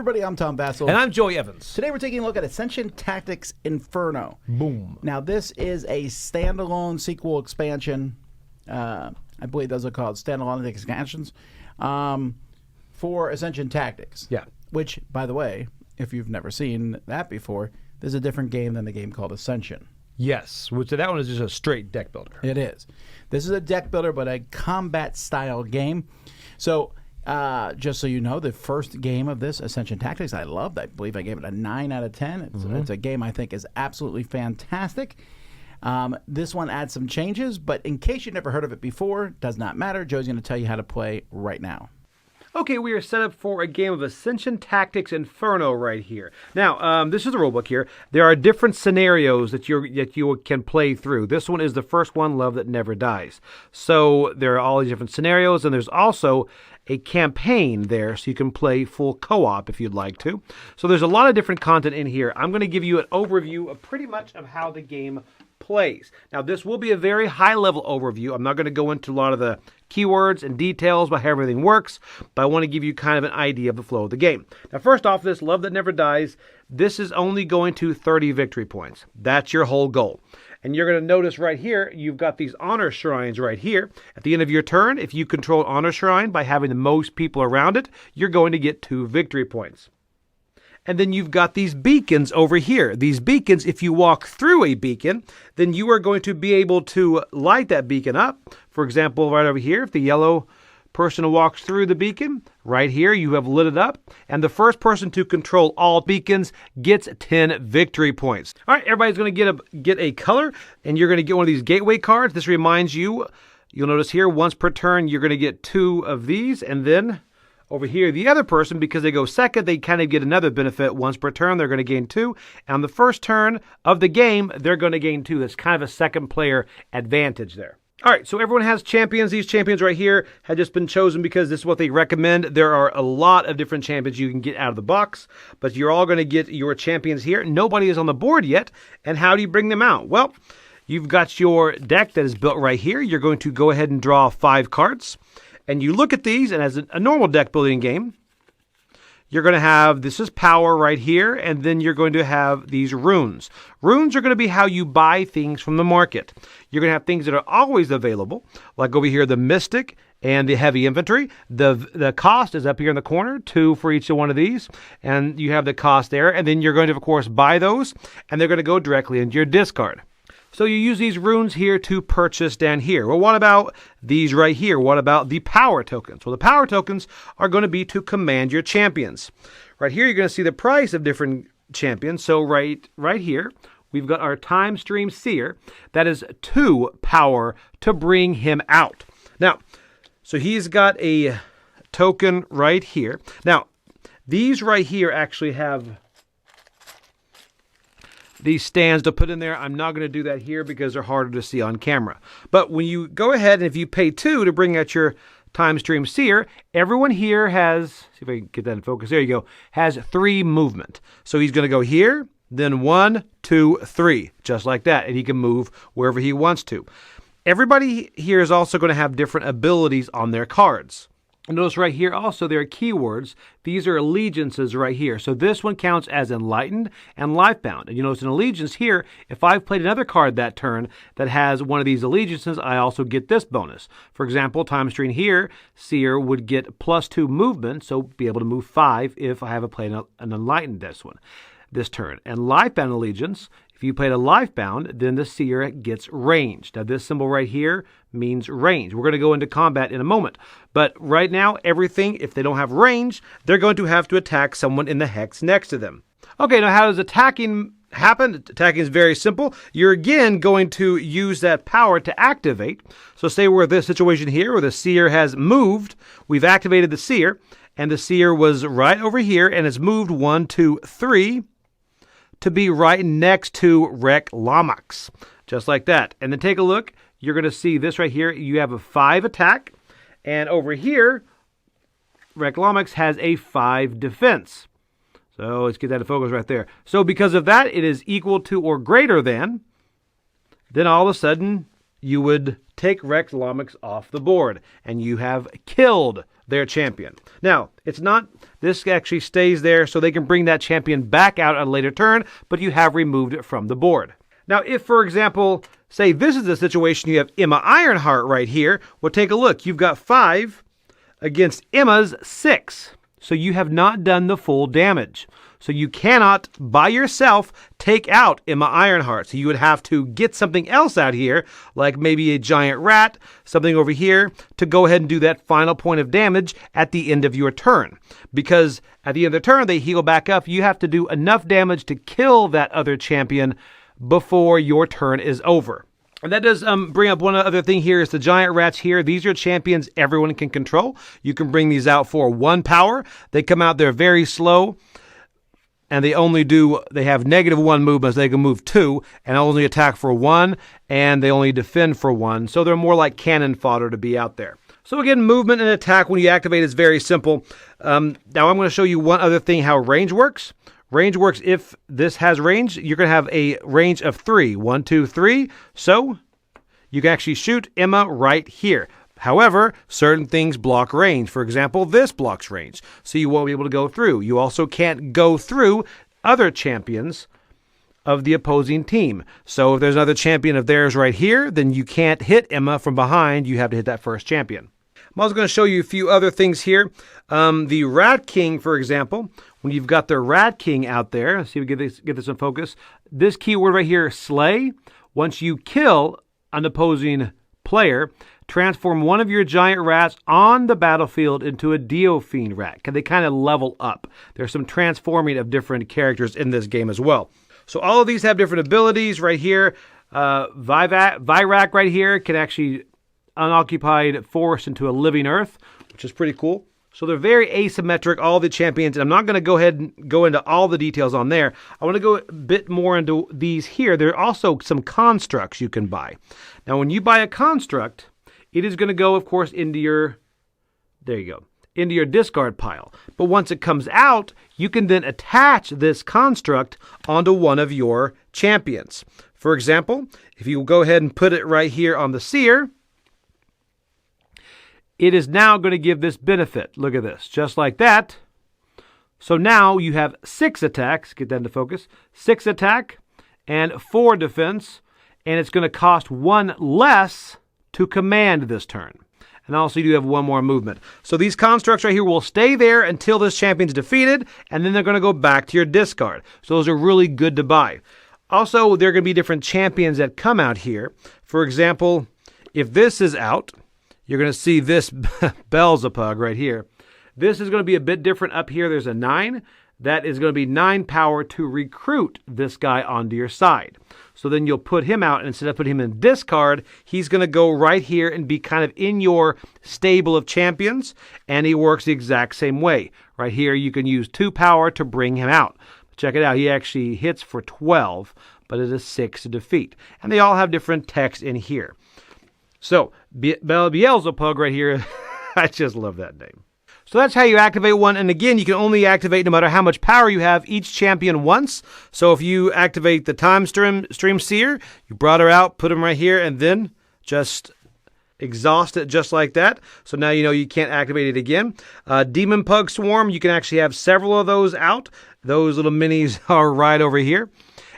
everybody, I'm Tom Vasel. And I'm Joey Evans. Today we're taking a look at Ascension Tactics Inferno. Boom. Now this is a standalone sequel expansion. I believe those are called standalone expansions for Ascension Tactics. Yeah. Which, by the way, if you've never seen that before, this is a different game than the game called Ascension. Yes, which that one is just a straight deck builder. It is. This is a deck builder, but a combat-style game. So, just so you know, the first game of this, Ascension Tactics, I loved. I believe I gave it a 9 out of 10. It's a game I think is absolutely fantastic. This one adds some changes, but in case you've never heard of it before, does not matter. Joe's going to tell you how to play right now. Okay, we are set up for a game of Ascension Tactics Inferno right here. Now, this is the rulebook here. There are different scenarios that you can play through. This one is the first one, Love That Never Dies. So there are all these different scenarios, and there's also a campaign there, so you can play full co-op if you'd like to. So there's a lot of different content in here. I'm going to give you an overview of pretty much of how the game plays. Now, this will be a very high-level overview. I'm not going to go into a lot of the keywords and details about how everything works, but I want to give you kind of an idea of the flow of the game. Now, first off, this Love That Never Dies, this is only going to 30 victory points. That's your whole goal. And you're going to notice right here, you've got these honor shrines right here. At the end of your turn, if you control honor shrine by having the most people around it, you're going to get 2 victory points. And then you've got these beacons over here. These beacons, if you walk through a beacon, then you are going to be able to light that beacon up. For example, right over here, if the yellow person walks through the beacon, right here, you have lit it up. And the first person to control all beacons gets 10 victory points. All right, everybody's going to get a color, and you're going to get one of these gateway cards. This reminds you, you'll notice here, once per turn, you're going to get 2 of these, and then over here, the other person, because they go second, they kind of get another benefit once per turn. They're going to gain 2. And on the first turn of the game, they're going to gain 2. That's kind of a second player advantage there. All right, so everyone has champions. These champions right here have just been chosen because this is what they recommend. There are a lot of different champions you can get out of the box, but you're all going to get your champions here. Nobody is on the board yet. And how do you bring them out? Well, you've got your deck that is built right here. You're going to go ahead and draw 5 cards. And you look at these, and as a normal deck building game, you're going to have, this is power right here, and then you're going to have these runes. Runes are going to be how you buy things from the market. You're going to have things that are always available, like over here, the Mystic and the Heavy Infantry. The cost is up here in the corner, 2 for each one of these, and you have the cost there. And then you're going to, of course, buy those, and they're going to go directly into your discard. So you use these runes here to purchase down here. Well, what about these right here? What about the power tokens? Well, the power tokens are going to be to command your champions. Right here, you're going to see the price of different champions. So right here, we've got our Time Stream Seer. That is 2 power to bring him out. Now, so he's got a token right here. Now, these right here actually have these stands to put in there. I'm not going to do that here because they're harder to see on camera. But when you go ahead and if you pay 2 to bring out your Time Stream Seer, everyone here has, see if I can get that in focus, there you go, has 3 movement. So he's going to go here, then 1, 2, 3, just like that. And he can move wherever he wants to. Everybody here is also going to have different abilities on their cards. Notice right here also there are keywords. These are allegiances right here. So this one counts as enlightened and lifebound. And you notice an allegiance here, if I've played another card that turn that has one of these allegiances, I also get this bonus. For example, Time Stream here, Seer would get +2 movement, so be able to move 5 if I haven't played an enlightened this turn. And lifebound allegiance, if you played a lifebound, then the Seer gets range. Now this symbol right here means range. We're going to go into combat in a moment. But right now, everything, if they don't have range, they're going to have to attack someone in the hex next to them. Okay, now how does attacking happen? Attacking is very simple. You're again going to use that power to activate. So say we're in this situation here where the Seer has moved. We've activated the Seer, and the Seer was right over here and has moved 1, 2, 3 to be right next to Reclomax, just like that. And then take a look. You're going to see this right here. You have a 5 attack, and over here, Reclomax has a 5 defense. So let's get that in focus right there. So because of that, it is equal to or greater than. Then all of a sudden, you would take Rex Lomix off the board, and you have killed their champion. Now, it's not, this actually stays there so they can bring that champion back out at a later turn, but you have removed it from the board. Now, if, for example, say this is the situation, you have Emma Ironheart right here, well, take a look. You've got 5 against Emma's 6. So you have not done the full damage. So you cannot, by yourself, take out Emma Ironheart. So you would have to get something else out here, like maybe a giant rat, something over here, to go ahead and do that final point of damage at the end of your turn. Because at the end of the turn, they heal back up. You have to do enough damage to kill that other champion before your turn is over. And that does bring up one other thing here is the giant rats here. These are champions everyone can control. You can bring these out for 1 power. They come out, they're very slow, and they have -1 movement, so they can move 2, and only attack for 1, and they only defend for 1. So they're more like cannon fodder to be out there. So again, movement and attack when you activate is very simple. Now I'm going to show you one other thing, how range works. Range works, if this has range, you're going to have a range of 3. 1, 2, 3. So you can actually shoot Emma right here. However, certain things block range. For example, this blocks range. So you won't be able to go through. You also can't go through other champions of the opposing team. So if there's another champion of theirs right here, then you can't hit Emma from behind. You have to hit that first champion. I'm also going to show you a few other things here. The Rat King, for example, when you've got the Rat King out there, let's see if we get this in focus. This keyword right here, slay, once you kill an opposing player, transform one of your giant rats on the battlefield into a Dio-Fiend rat. They kind of level up. There's some transforming of different characters in this game as well. So all of these have different abilities right here. Virak right here can actually unoccupied forest into a living earth, which is pretty cool. So they're very asymmetric, all the champions, and I'm not going to go ahead and go into all the details on there. I want to go a bit more into these here. There are also some constructs you can buy. Now, when you buy a construct, it is going to go, of course, into your, into your discard pile. But once it comes out, you can then attach this construct onto one of your champions. For example, if you go ahead and put it right here on the Seer, it is now going to give this benefit. Look at this, just like that. So now you have 6 attacks, get that into focus, 6 attack and 4 defense, and it's going to cost 1 less to command this turn. And also you do have 1 more movement. So these constructs right here will stay there until this champion's defeated, and then they're going to go back to your discard. So those are really good to buy. Also, there are going to be different champions that come out here. For example, if this is out, you're going to see this Beelzebub right here. This is going to be a bit different up here. There's a 9. That is going to be 9 power to recruit this guy onto your side. So then you'll put him out, and instead of putting him in discard, he's going to go right here and be kind of in your stable of champions, and he works the exact same way. Right here, you can use 2 power to bring him out. Check it out. He actually hits for 12, but it is 6 to defeat. And they all have different text in here. So, Beelzebub right here, I just love that name. So that's how you activate one. And again, you can only activate no matter how much power you have each champion once. So if you activate the Time Stream Seer, you brought her out, put him right here, and then just exhaust it just like that. So now you know you can't activate it again. Demon Pug Swarm, you can actually have several of those out. Those little minis are right over here.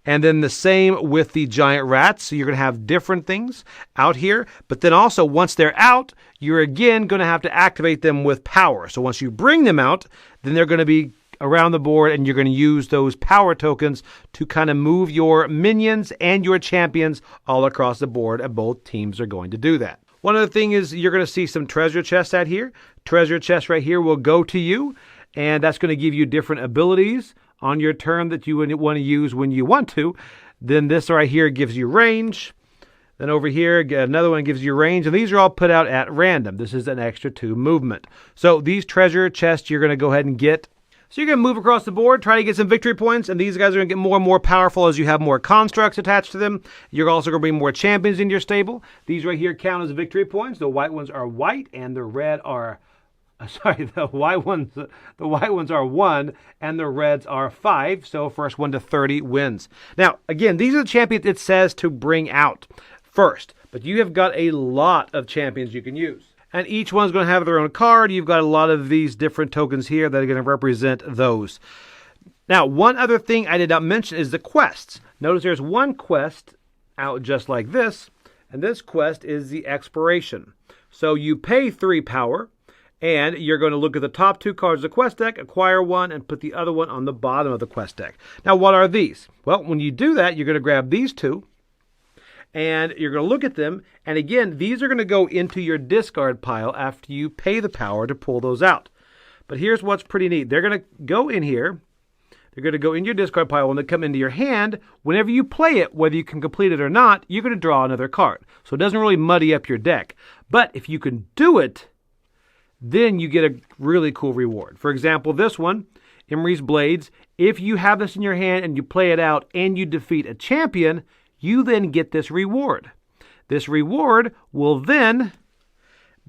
And then the same with the giant rats. So you're going to have different things out here. But then also, once they're out, you're again going to have to activate them with power. So once you bring them out, then they're going to be around the board, and you're going to use those power tokens to kind of move your minions and your champions all across the board, and both teams are going to do that. One other thing is you're going to see some treasure chests out here. Treasure chest right here will go to you, and that's going to give you different abilities on your turn that you would want to use when you want to. Then this right here gives you range. Then over here, another one gives you range. And these are all put out at random. This is an extra 2 movement. So these treasure chests you're going to go ahead and get. So you're going to move across the board, try to get some victory points. And these guys are going to get more and more powerful as you have more constructs attached to them. You're also going to bring more champions in your stable. These right here count as victory points. The white ones are white and the red are... the white ones are 1, and the reds are 5. So first 1 to 30 wins. Now, again, these are the champions it says to bring out first. But you have got a lot of champions you can use. And each one's going to have their own card. You've got a lot of these different tokens here that are going to represent those. Now, one other thing I did not mention is the quests. Notice there's one quest out just like this, and this quest is the exploration. So you pay 3 power, and you're going to look at the top 2 cards of the quest deck, acquire one, and put the other one on the bottom of the quest deck. Now, what are these? Well, when you do that, you're going to grab these 2, and you're going to look at them, and again, these are going to go into your discard pile after you pay the power to pull those out. But here's what's pretty neat. They're going to go in here. They're going to go in your discard pile. When they come into your hand, whenever you play it, whether you can complete it or not, you're going to draw another card. So it doesn't really muddy up your deck. But if you can do it, then you get a really cool reward. For example, this one, Emery's Blades. If you have this in your hand and you play it out and you defeat a champion, you then get this reward. This reward will then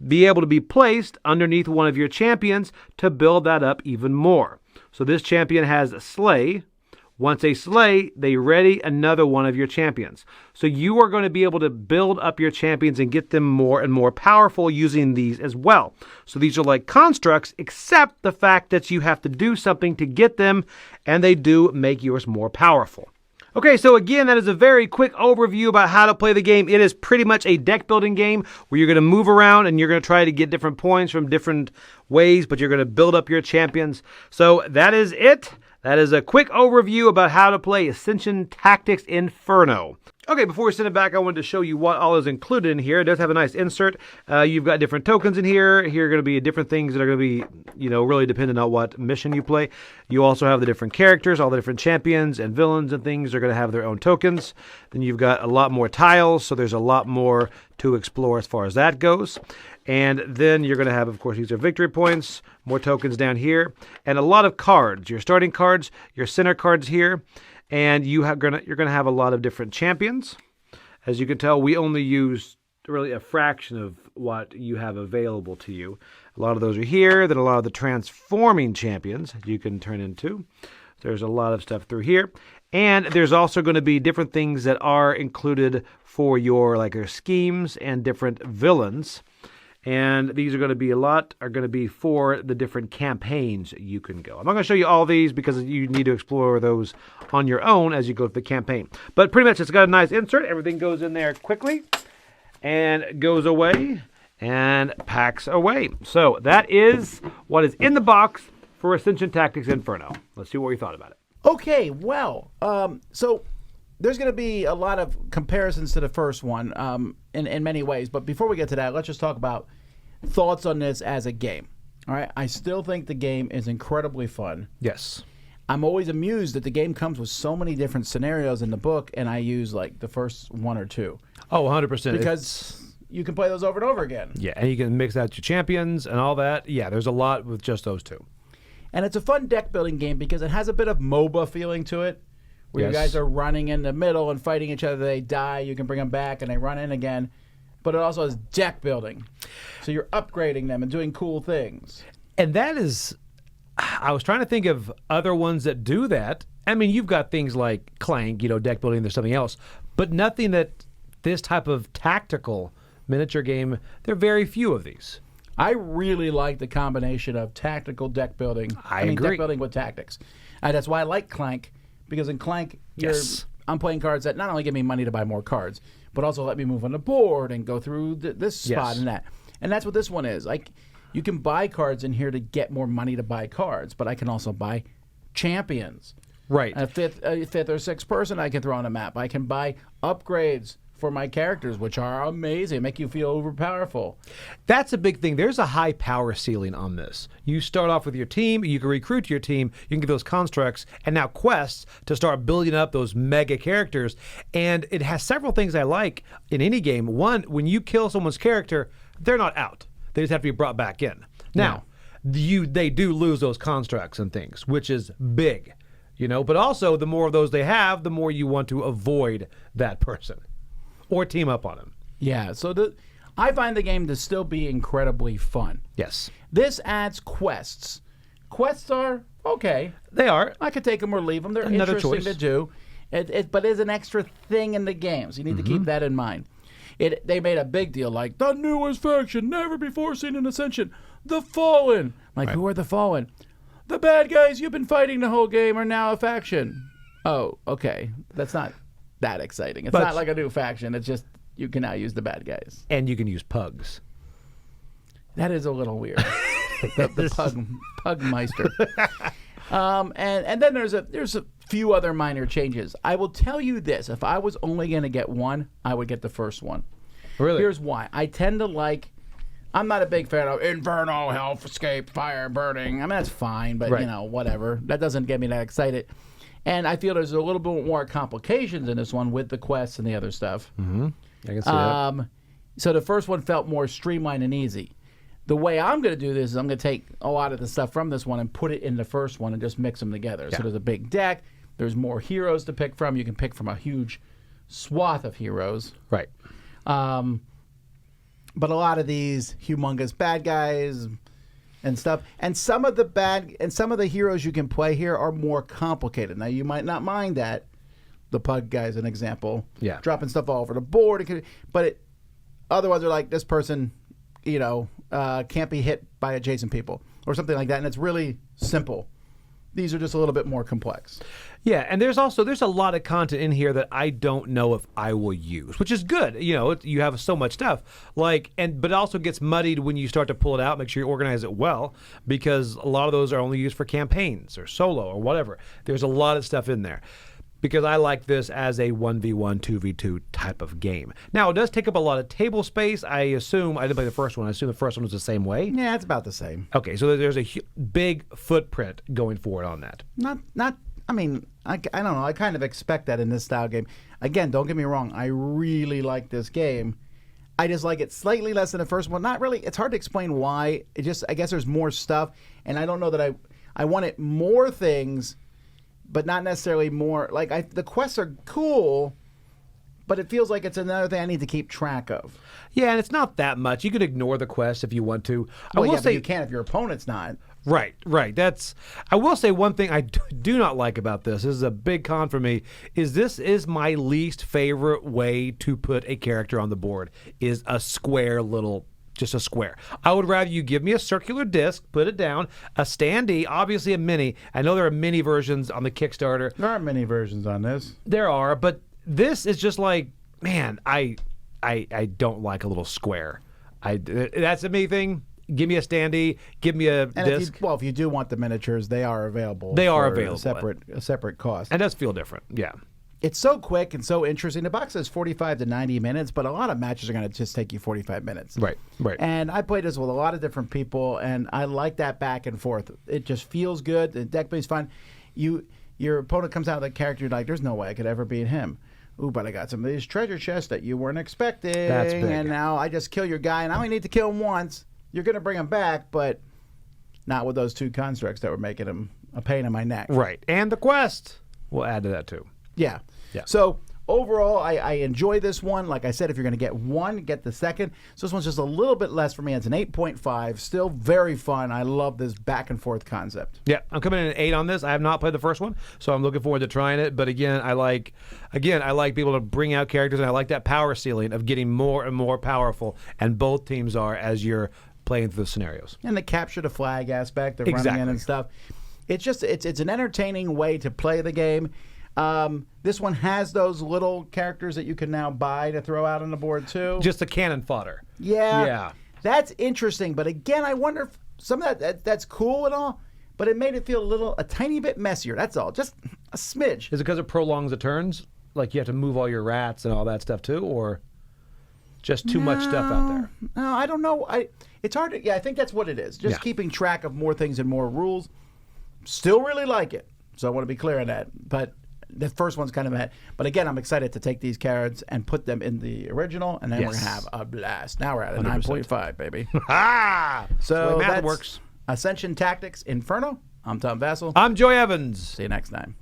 be able to be placed underneath one of your champions to build that up even more. So this champion has a slay. Once they slay, they ready another one of your champions. So you are going to be able to build up your champions and get them more and more powerful using these as well. So these are like constructs, except the fact that you have to do something to get them, and they do make yours more powerful. Okay, so again, that is a very quick overview about how to play the game. It is pretty much a deck building game where you're going to move around and you're going to try to get different points from different ways, but you're going to build up your champions. So that is it. That is a quick overview about how to play Ascension Tactics Inferno. Okay, before we send it back, I wanted to show you what all is included in here. It does have a nice insert. You've got different tokens in here. Here are going to be different things that are going to be, really dependent on what mission you play. You also have the different characters, all the different champions and villains and things are going to have their own tokens. Then you've got a lot more tiles, so there's a lot more to explore as far as that goes. And then you're going to have, of course, these are victory points, more tokens down here, and a lot of cards. Your starting cards, your center cards here. And you're going to have a lot of different champions. As you can tell, we only use really a fraction of what you have available to you. A lot of those are here. Then a lot of the transforming champions you can turn into. There's a lot of stuff through here. And there's also going to be different things that are included for your schemes and different villains. And these are going to be for the different campaigns you can go. I'm not going to show you all these because you need to explore those on your own as you go through the campaign. But pretty much it's got a nice insert. Everything goes in there quickly and goes away and packs away. So that is what is in the box for Ascension Tactics Inferno. Let's see what we thought about it. Okay, well, so there's going to be a lot of comparisons to the first one in many ways. But before we get to that, let's just talk about thoughts on this as a game. All right, I still think the game is incredibly fun. Yes. I'm always amused that the game comes with so many different scenarios in the book, and I use the first 1 or 2. Oh, 100%. Because you can play those over and over again. Yeah, and you can mix out your champions and all that. Yeah, there's a lot with just those 2. And it's a fun deck building game because it has a bit of MOBA feeling to it. Where you guys are running in the middle and fighting each other. They die, you can bring them back, and they run in again. But it also has deck building. So you're upgrading them and doing cool things. And that is, I was trying to think of other ones that do that. I mean, you've got things like Clank, deck building, there's something else. But nothing that this type of tactical miniature game, there are very few of these. I really like the combination of tactical deck building. I mean, agree. Deck building with tactics. That's why I like Clank. Because in Clank, I'm playing cards that not only give me money to buy more cards, but also let me move on the board and go through this spot and that. And that's what this one is. You can buy cards in here to get more money to buy cards, but I can also buy champions. Right. A fifth or sixth person I can throw on a map. I can buy upgrades for my characters, which are amazing, make you feel overpowerful. That's a big thing. There's a high power ceiling on this. You start off with your team, you can recruit your team, you can get those constructs, and now quests to start building up those mega characters. And it has several things I like in any game. One, when you kill someone's character, they're not out. They just have to be brought back in. Now, they do lose those constructs and things, which is big. But also, the more of those they have, the more you want to avoid that person. Or team up on him. Yeah, so I find the game to still be incredibly fun. Yes. This adds quests. Quests are okay. They are. I could take them or leave them. They're another interesting choice to do. But it's an extra thing in the game, so you need to keep that in mind. They made a big deal, like, the newest faction, never before seen in Ascension, the Fallen. Like, who are the Fallen? The bad guys you've been fighting the whole game are now a faction. Oh, okay. That's not that exciting. It's not like a new faction. It's just you can now use the bad guys. And you can use pugs. That is a little weird. the Pugmeister. And then there's a few other minor changes. I will tell you this: if I was only going to get one, I would get the first one. Really? Here's why. I tend to like. I'm not a big fan of Inferno, Hell, Escape, Fire, Burning. I mean, that's fine, but whatever. That doesn't get me that excited. And I feel there's a little bit more complications in this one with the quests and the other stuff. Mm-hmm. I can see that. So the first one felt more streamlined and easy. The way I'm going to do this is I'm going to take a lot of the stuff from this one and put it in the first one and just mix them together. Yeah. So there's a big deck. There's more heroes to pick from. You can pick from a huge swath of heroes. Right. But a lot of these humongous bad guys and stuff. And some of the heroes you can play here are more complicated. Now, you might not mind that. The Pug guy's an example. Yeah. Dropping stuff all over the board. But other ones are like, this person, can't be hit by adjacent people or something like that. And it's really simple. These are just a little bit more complex. Yeah, and there's a lot of content in here that I don't know if I will use, which is good. You have so much stuff, but it also gets muddied when you start to pull it out. Make sure you organize it well, because a lot of those are only used for campaigns or solo or whatever. There's a lot of stuff in there, because I like this as a 1v1, 2v2 type of game. Now, it does take up a lot of table space. I assume, I didn't play the first one. I assume the first one was the same way. Yeah, it's about the same. Okay, so there's a big footprint going forward on that. I don't know. I kind of expect that in this style game. Again, don't get me wrong. I really like this game. I just like it slightly less than the first one. Not really. It's hard to explain why. I guess there's more stuff, and I don't know that I wanted more things, but not necessarily more. The quests are cool, but it feels like it's another thing I need to keep track of. Yeah, and it's not that much. You can ignore the quest if you want to. I will say you can if your opponent's not. Right. I will say one thing I do not like about this is a big con for me, is this is my least favorite way to put a character on the board, is a square just a square. I would rather you give me a circular disc, put it down, a standee, obviously a mini. I know there are mini versions on the Kickstarter. There are mini versions on this. There are, but this is just like, man, I don't like a little square. That's a me thing. Give me a standee. Give me a disc. If you do want the miniatures, they are available. They are available. A separate cost. And it does feel different. Yeah. It's so quick and so interesting. The box says 45 to 90 minutes, but a lot of matches are going to just take you 45 minutes. Right. And I played this with a lot of different people, and I like that back and forth. It just feels good. The deck plays fun. Your opponent comes out with a character, you're like, there's no way I could ever beat him. Ooh, but I got some of these treasure chests that you weren't expecting. That's big. And now I just kill your guy, and I only need to kill him once. You're going to bring him back, but not with those two constructs that were making him a pain in my neck. Right. And the quest will add to that, too. Yeah. So overall, I enjoy this one. Like I said, if you're going to get one, get the second. So this one's just a little bit less for me. It's an 8.5. Still very fun. I love this back and forth concept. Yeah, I'm coming in at 8 on this. I have not played the first one, so I'm looking forward to trying it. But again, I like being able to bring out characters, and I like that power ceiling of getting more and more powerful. And both teams are as you're playing through the scenarios. And the capture the flag aspect of running in and stuff. It's just it's an entertaining way to play the game. This one has those little characters that you can now buy to throw out on the board too. Just the cannon fodder. Yeah. That's interesting. But again, I wonder if some of that's cool and all, but it made it feel a tiny bit messier. That's all. Just a smidge. Is it because it prolongs the turns? Like you have to move all your rats and all that stuff too, or just too much stuff out there? No, I don't know. It's hard to. Yeah, I think that's what it is. Just keeping track of more things and more rules. Still really like it. So I want to be clear on that. But the first one's kind of mad. But again, I'm excited to take these cards and put them in the original, and then we're going to have a blast. Now we're at a 9.5, baby. So that works. Ascension Tactics Inferno. I'm Tom Vasel. I'm Joey Evans. See you next time.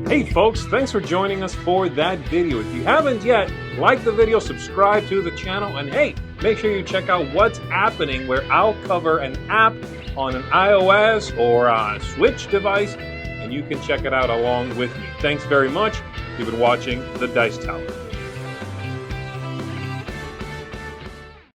Hey folks, thanks for joining us for that video. If you haven't yet, like the video, subscribe to the channel, and hey, make sure you check out what's happening, where I'll cover an app on an iOS or a Switch device in and you can check it out along with me. Thanks very much. You've been watching The Dice Tower.